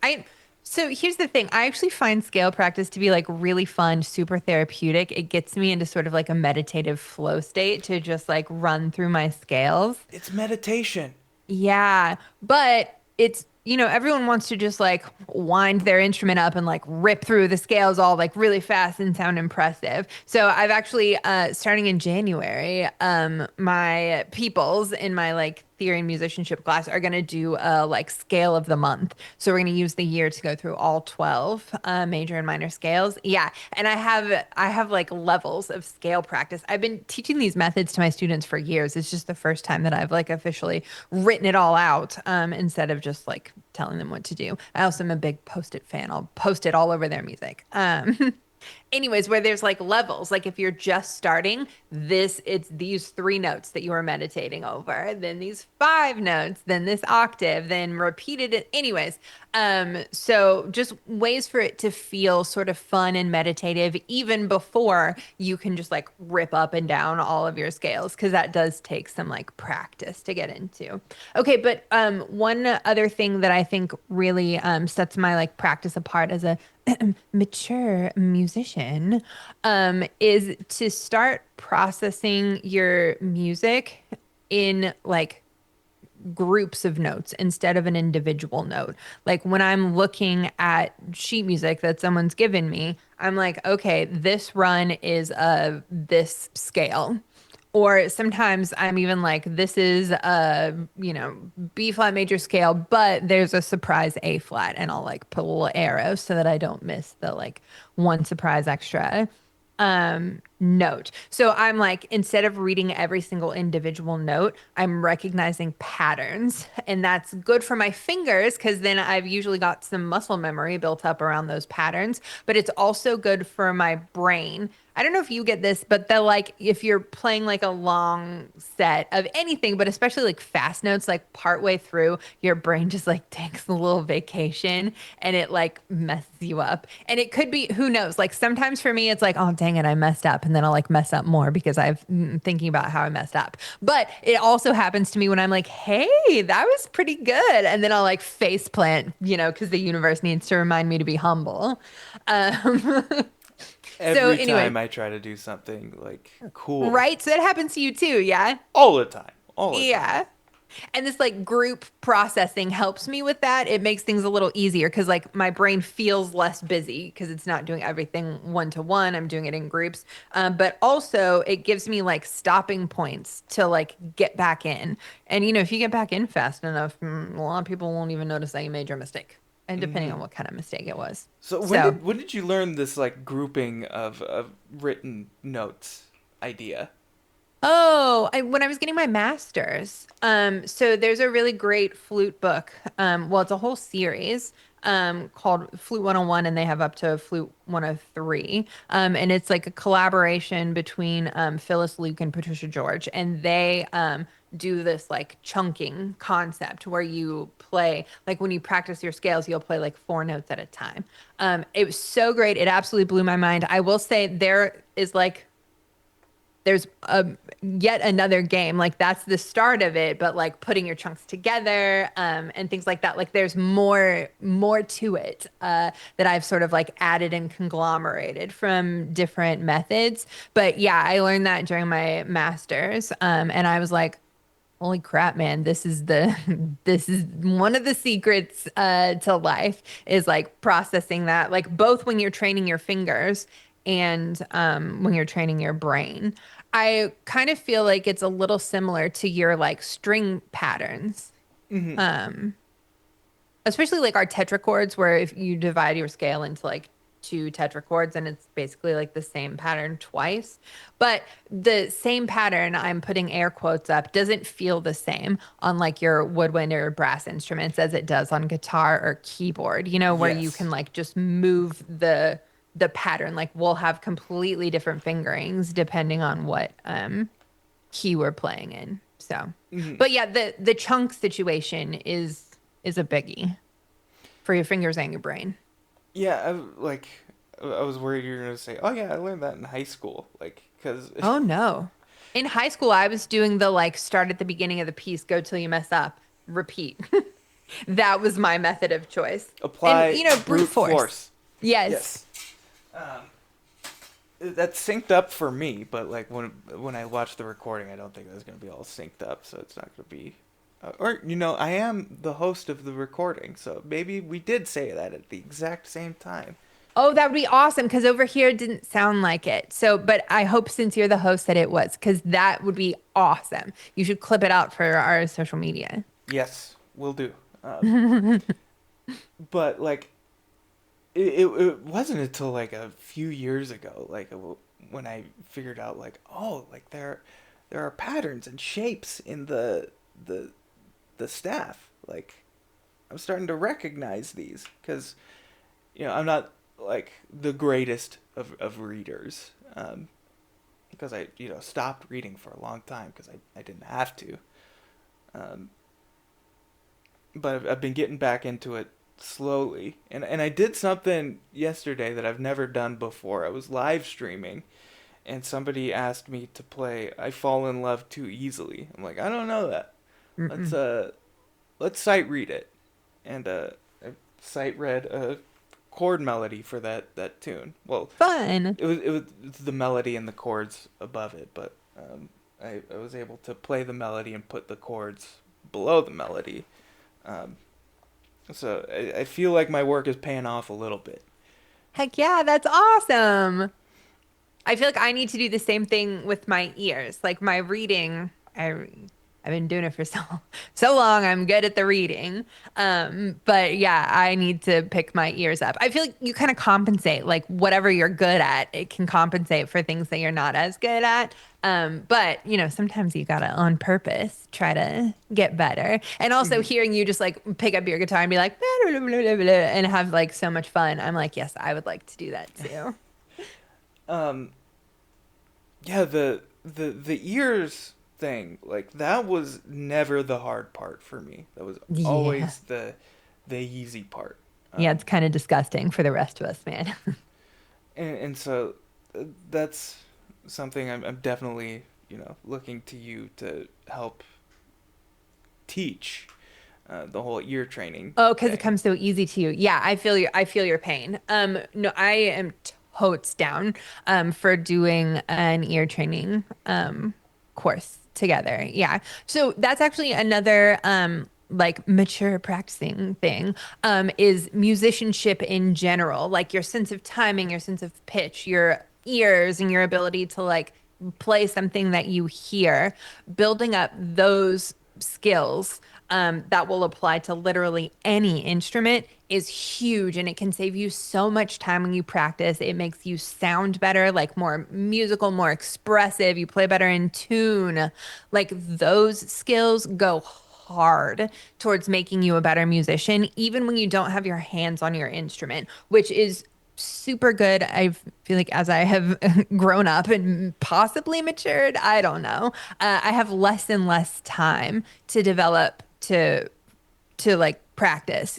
I so here's the thing. I actually find scale practice to be like really fun, super therapeutic. It gets me into sort of like a meditative flow state to just like run through my scales. It's meditation. Yeah, but it's, everyone wants to just like wind their instrument up and like rip through the scales all like really fast and sound impressive. So I've actually starting in January, my peoples in my like theory and musicianship class are going to do a like scale of the month. So we're going to use the year to go through all 12 major and minor scales. Yeah, and I have like levels of scale practice. I've been teaching these methods to my students for years. It's just the first time that I've like officially written it all out instead of just like telling them what to do. I also am a big post-it fan. I'll post it all over their music. anyways, where there's like levels. Like if you're just starting, it's these three notes that you are meditating over, then these five notes, then this octave, then repeated it. Anyways, so just ways for it to feel sort of fun and meditative, even before you can just like rip up and down all of your scales, because that does take some like practice to get into. Okay, but one other thing that I think really sets my like practice apart as a mature musician is to start processing your music in like groups of notes instead of an individual note. Like when I'm looking at sheet music that someone's given me, I'm like, okay, this run is of this scale. Or sometimes I'm even like, this is a, B flat major scale, but there's a surprise A flat, and I'll like put a little arrow so that I don't miss the like one surprise extra note. So I'm like, instead of reading every single individual note, I'm recognizing patterns. And that's good for my fingers because then I've usually got some muscle memory built up around those patterns. But it's also good for my brain. I don't know if you get this, but like if you're playing like a long set of anything, but especially like fast notes, like partway through, your brain just like takes a little vacation and it like messes you up. And it could be, who knows? Like sometimes for me, it's like, oh, dang it, I messed up. And then I'll like mess up more because I've thinking about how I messed up. But it also happens to me when I'm like, hey, that was pretty good. And then I'll like face plant, because the universe needs to remind me to be humble. Um, so Every anyway, time I try to do something like cool, right? So that happens to you too, yeah? all the time, all the time. Yeah. And this like group processing helps me with that. It makes things a little easier because like my brain feels less busy because it's not doing everything one to one. I'm doing it in groups. But also it gives me like stopping points to like get back in. And if you get back in fast enough, a lot of people won't even notice that you made your mistake. And depending on what kind of mistake it was. So So when did you learn this like grouping of written notes idea? Oh, when I was getting my master's, so there's a really great flute book. Well, it's a whole series, called Flute 101, and they have up to Flute 103. And it's like a collaboration between, Phyllis Luke and Patricia George, and they, do this like chunking concept where you play, like when you practice your scales, you'll play like four notes at a time. It was so great. It absolutely blew my mind. I will say there's a yet another game, like that's the start of it, but like putting your chunks together, and things like that, like there's more to it, that I've sort of like added and conglomerated from different methods. But yeah, I learned that during my master's, and I was like, holy crap, man, this is the this is one of the secrets, to life, is like processing that, like both when you're training your fingers and, when you're training your brain. I kind of feel like it's a little similar to your like string patterns, especially like our tetrachords, where if you divide your scale into like two tetrachords and it's basically like the same pattern twice. But the same pattern, I'm putting air quotes up, doesn't feel the same on like your woodwind or brass instruments as it does on guitar or keyboard, where you can Yes. like just move the pattern. Like we'll have completely different fingerings depending on what key we're playing in. So, but yeah, the chunk situation is a biggie for your fingers and your brain. Yeah, I was worried you were gonna say, "Oh yeah, I learned that in high school." Like, cause Oh no. In high school, I was doing the like start at the beginning of the piece, go till you mess up, repeat. That was my method of choice. And apply brute brute force. force. Yes. Yes. That's synced up for me, but like when I watch the recording, I don't think that's gonna be all synced up, so it's not gonna be. Or I am the host of the recording, so maybe we did say that at the exact same time. Oh, that would be awesome because over here it didn't sound like it. So, but I hope since you're the host that it was, because that would be awesome. You should clip it out for our social media. Yes, we'll do. But like, it wasn't until like a few years ago, like when I figured out like, oh, like there are patterns and shapes in the the staff. Like, I'm starting to recognize these because I'm not like the greatest of readers, because I stopped reading for a long time because I didn't have to. Um, but I've been getting back into it slowly, and I did something yesterday that I've never done before. I was live streaming, and somebody asked me to play "I Fall in Love Too Easily." I'm like, I don't know that. Let's Mm-mm. uh let's sight read it, and I sight read a chord melody for that tune. Well, Fun. it was the melody and the chords above it, but I was able to play the melody and put the chords below the melody. Um, so I feel like my work is paying off a little bit. Heck yeah, that's awesome. I feel like I need to do the same thing with my ears. Like my reading, I've been doing it for so long. I'm good at the reading. But yeah, I need to pick my ears up. I feel like you kind of compensate, like whatever you're good at, it can compensate for things that you're not as good at. But sometimes you gotta on purpose try to get better. And also Hmm. hearing you just like pick up your guitar and be like and have like so much fun. I'm like, yes, I would like to do that too. Um, yeah, the ears thing, like that was never the hard part for me. That was Yeah. always the easy part. Yeah, it's Um, kind of disgusting for the rest of us, man. and so that's something I'm definitely looking to you to help teach, the whole ear training Oh, because it thing. comes so easy to you. Yeah, I feel your pain. No, I am totes down for doing an ear training course together. Yeah. So that's actually another like mature practicing thing is musicianship in general, like your sense of timing, your sense of pitch, your ears and your ability to like play something that you hear, building up those skills that will apply to literally any instrument is huge and it can save you so much time when you practice. It makes you sound better, like more musical, more expressive. You play better in tune. Like those skills go hard towards making you a better musician, even when you don't have your hands on your instrument, which is super good. I feel like as I have grown up and possibly matured, I don't know. I have less and less time to develop to like practice,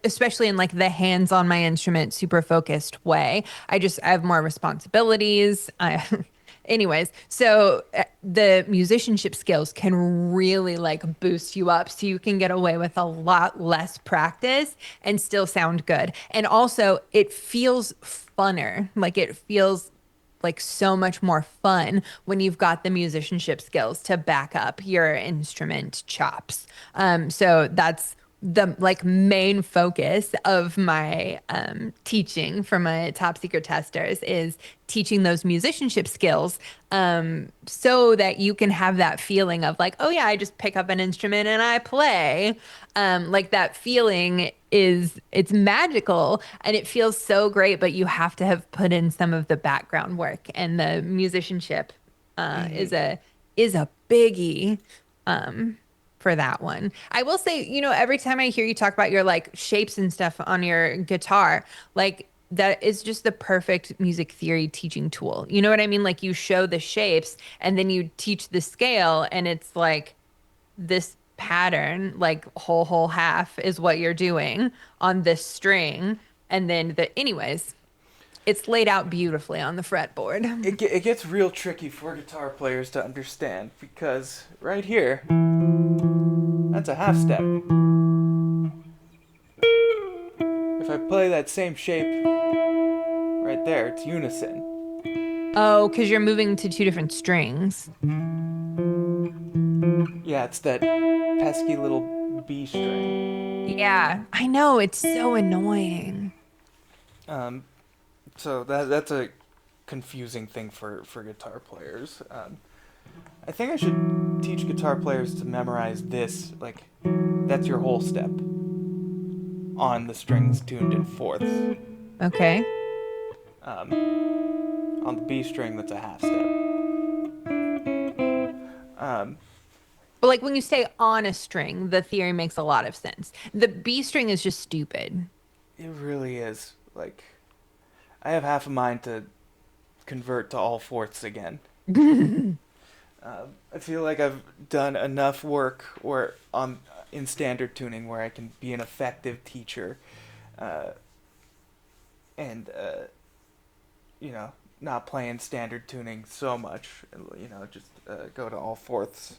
especially in like the hands on my instrument, super focused way. I have more responsibilities. Anyways, so the musicianship skills can really like boost you up so you can get away with a lot less practice and still sound good. And also, it feels funner. Like it feels like so much more fun when you've got the musicianship skills to back up your instrument chops. So that's the like main focus of my teaching for my top secret testers is teaching those musicianship skills so that you can have that feeling of like, oh yeah, I just pick up an instrument and I play. Like that feeling it's magical and it feels so great, but you have to have put in some of the background work and the musicianship Hmm. is a biggie um, for that one. I will say, every time I hear you talk about your like shapes and stuff on your guitar, like that is just the perfect music theory teaching tool. You know what I mean? Like you show the shapes and then you teach the scale and it's like this pattern, like whole half is what you're doing on this string. And then anyways, it's laid out beautifully on the fretboard. It gets real tricky for guitar players to understand because right here, that's a half step. If I play that same shape right there, it's unison. Oh, because you're moving to two different strings. Yeah, it's that pesky little B string. Yeah, I know. It's so annoying. Um, so that's a confusing thing for guitar players. I think I should teach guitar players to memorize this. Like, that's your whole step on the strings tuned in fourths. Okay. On the B string, that's a half step. Um, But like when you say on a string, the theory makes a lot of sense. The B string is just stupid. it really is like. I have half a mind to convert to all fourths again. I feel like I've done enough work or on in standard tuning where I can be an effective teacher, uh, and you know, not playing standard tuning so much. You know, just go to all fourths.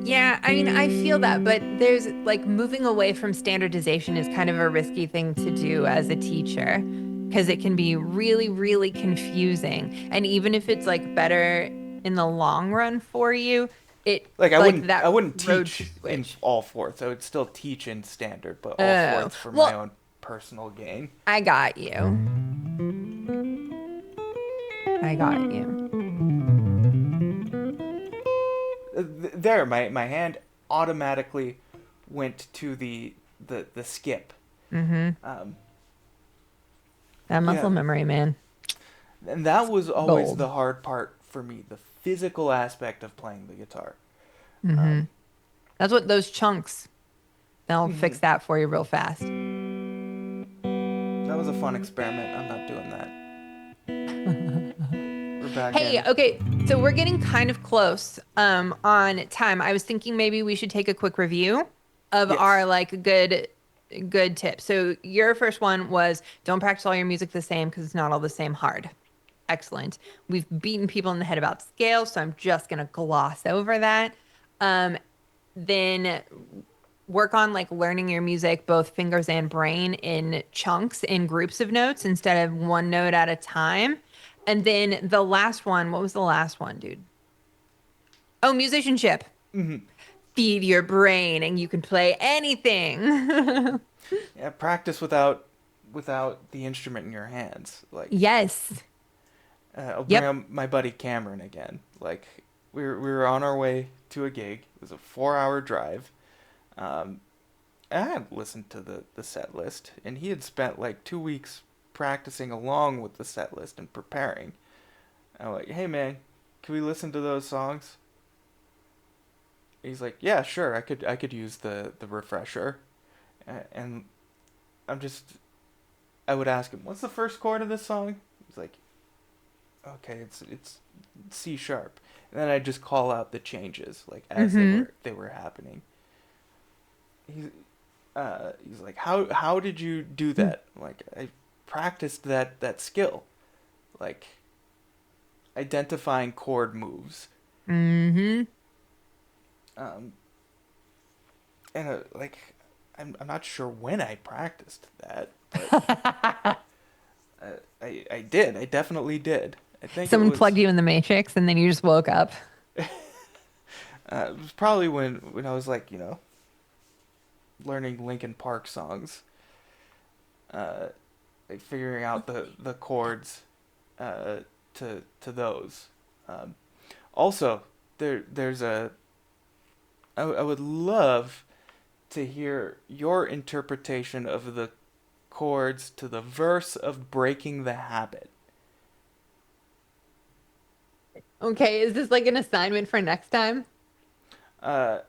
Yeah, I mean, I feel that, but there's like moving away from standardization is kind of a risky thing to do as a teacher because it can be really, really confusing. And even if it's like better in the long run for you, it Like like I that wouldn't road to teach in switch. all fourths. I would still teach in standard, but all Oh, fourths for my well, own personal gain. I got you. I got you. There, my hand automatically went to the skip. Mm-hmm. Um, That yeah, muscle memory, man. and that was always Gold. the hard part for me, the physical aspect of playing the guitar. Mm-hmm. Um, That's what those chunks, they'll fix mhm. that for you real fast. That was a fun experiment. I'm not doing that. We're back Hey, in. okay, so we're getting kind of close on time. I was thinking maybe we should take a quick review of our Yes. like good tips. So your first one was don't practice all your music the same because it's not all the same hard. Excellent. We've beaten people in the head about scales, so I'm just gonna gloss over that. Um, then work on like learning your music, both fingers and brain, in chunks, in groups of notes instead of one note at a time. And then the last one, what was the last one, dude? Oh, musicianship. Hmm. Feed your brain and you can play anything. Yeah, practice without the instrument in your hands. Like, Yes. I'll bring Yep. up my buddy Cameron again. Like, we were on our way to a gig. It was a 4 hour drive. Um, I had listened to the set list, and he had spent like 2 weeks practicing along with the set list and preparing. I'm like, hey man, can we listen to those songs? He's like, yeah, sure. I could use the refresher, and I'm just I would ask him, what's the first chord of this song? He's like, okay, it's C sharp, and then I just call out the changes like as they Mm-hmm. were happening. He's he's like, how did you do that? Like I practiced that skill, like identifying chord moves. Mm-hmm. Um, and like I'm not sure when I practiced that, but I did. I definitely did. I think it Someone plugged was you in the Matrix and then you just woke up. it was probably when I was like learning Linkin Park songs, uh, like figuring out the chords uh, to those. Um, Also, there's a I would love to hear your interpretation of the chords to the verse of Breaking the Habit. Okay, is this like an assignment for next time? Uh,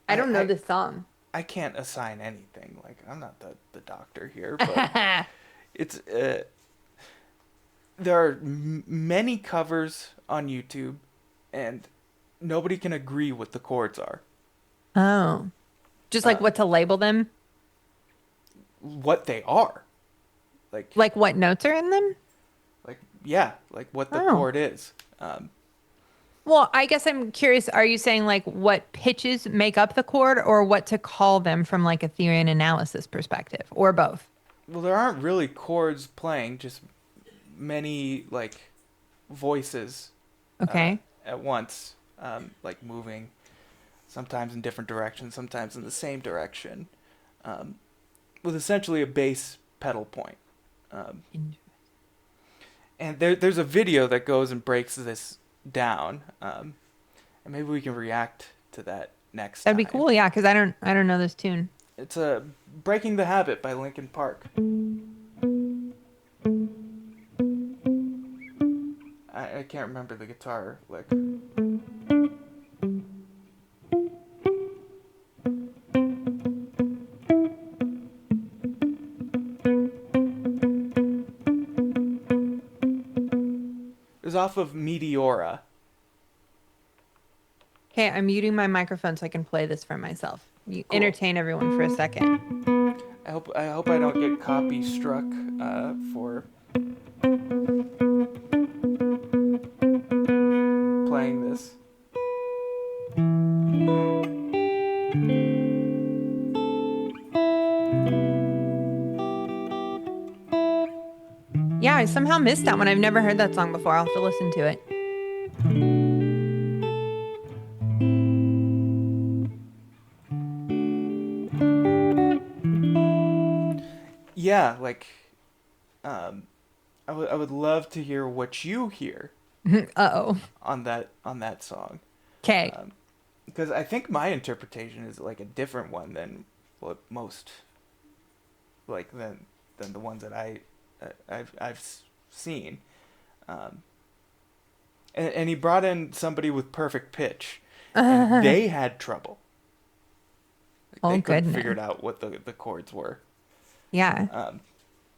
I don't know I this song. I can't assign anything. Like I'm not the doctor here, but it's there are many covers on YouTube, and nobody can agree what the chords are. Oh, just like Um, what to label them? what they are, like Like what notes are in them? like yeah, like what the Oh. chord is. Um, Well, I guess I'm curious. Are you saying like what pitches make up the chord or what to call them from like a theory and analysis perspective or both? well, there aren't really chords playing, just many like voices uh, Okay. at once, like moving sometimes in different directions, sometimes in the same direction, um, with essentially a bass pedal point. Um, and there's a video that goes and breaks this down, and maybe we can react to that next That'd be time. cool. Yeah, because I don't know this tune. It's a Breaking the Habit by Linkin Park. I can't remember the guitar lick. was off of Meteora. Okay, I'm muting my microphone so I can play this for myself. You Cool. entertain everyone for a second. I hope I don't get copy struck for playing this. Yeah, I somehow missed that one. I've never heard that song before. I'll have to listen to it. Yeah, like um, I would love to hear what you hear Uh-oh. on that song. Okay. Um, because I think my interpretation is like a different one than what most like than the ones that I've seen. Um, and he brought in somebody with perfect pitch, and they had trouble. Like, Oh, they couldn't figure goodness. it out what the chords were. Yeah. Um,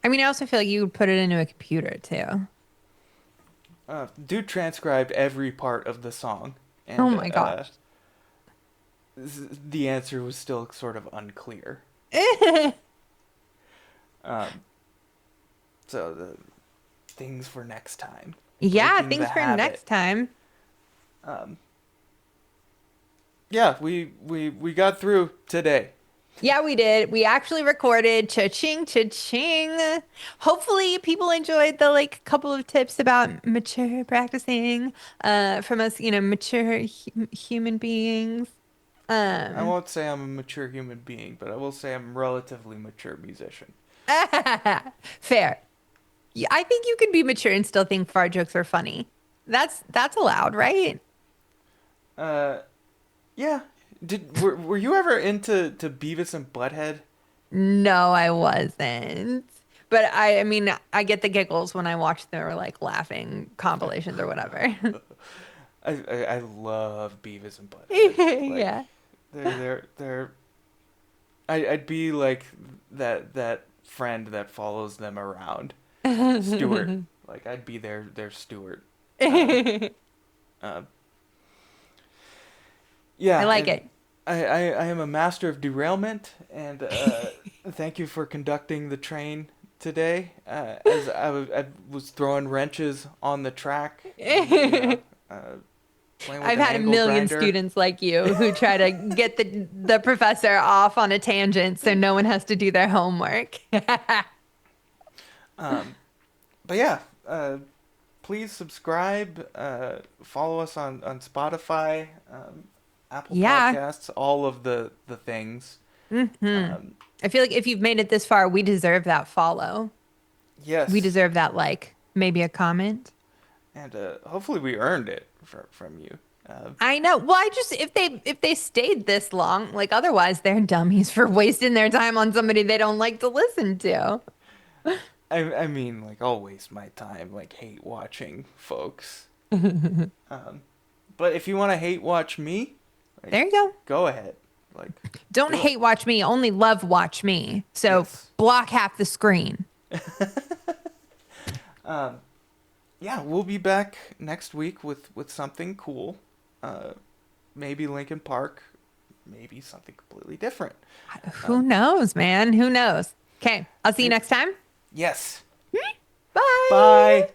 I mean, I also feel like you would put it into a computer too. Dude transcribed every part of the song, Oh and my gosh. the answer was still sort of unclear. Um, so the things for next time, Yeah, breaking the things for habit. next time. Um, yeah, we got through today. Yeah, we did. We actually recorded cha-ching, cha-ching. Hopefully people enjoyed the like couple of tips about mature practicing from us, mature human beings. I Um won't say I'm a mature human being, but I will say I'm a relatively mature musician. fair. Yeah, I think you can be mature and still think fart jokes are funny. That's allowed, right? Uh, yeah. Were you ever into Beavis and Butthead? No, I wasn't. But I mean, I get the giggles when I watch their like laughing compilations or whatever. I love Beavis and Butthead. Like Yeah. they're I'd be like that friend that follows them around. Stewart. Like I'd be their steward. Um, I uh, yeah, like and it. I am a master of derailment, and thank you for conducting the train today. As I was throwing wrenches on the track, and uh, playing with I've an had a angle million grinder. students like you who try to get the professor off on a tangent so no one has to do their homework. Um, but yeah, please subscribe. Follow us on Spotify, Apple Yeah. Podcasts, all of the things. Hmm. Um, I feel like if you've made it this far, we deserve that follow. We yes, deserve that like, maybe a comment. and hopefully we earned it from you. Uh, I know. Well, I just if they stayed this long, like otherwise they're dummies for wasting their time on somebody they don't like to listen to. I mean, like I'll waste my time like hate watching folks. Um, but if you want to hate watch me, like There you go. go ahead, like Don't do it. hate watch me, only love watch me. So Yes. block half the screen. Um, yeah, we'll be back next week with something cool. Uh, maybe Linkin Park, maybe something completely different. Who knows, man? Who knows? Okay, I'll see you Maybe, next time. yes. Bye. Bye.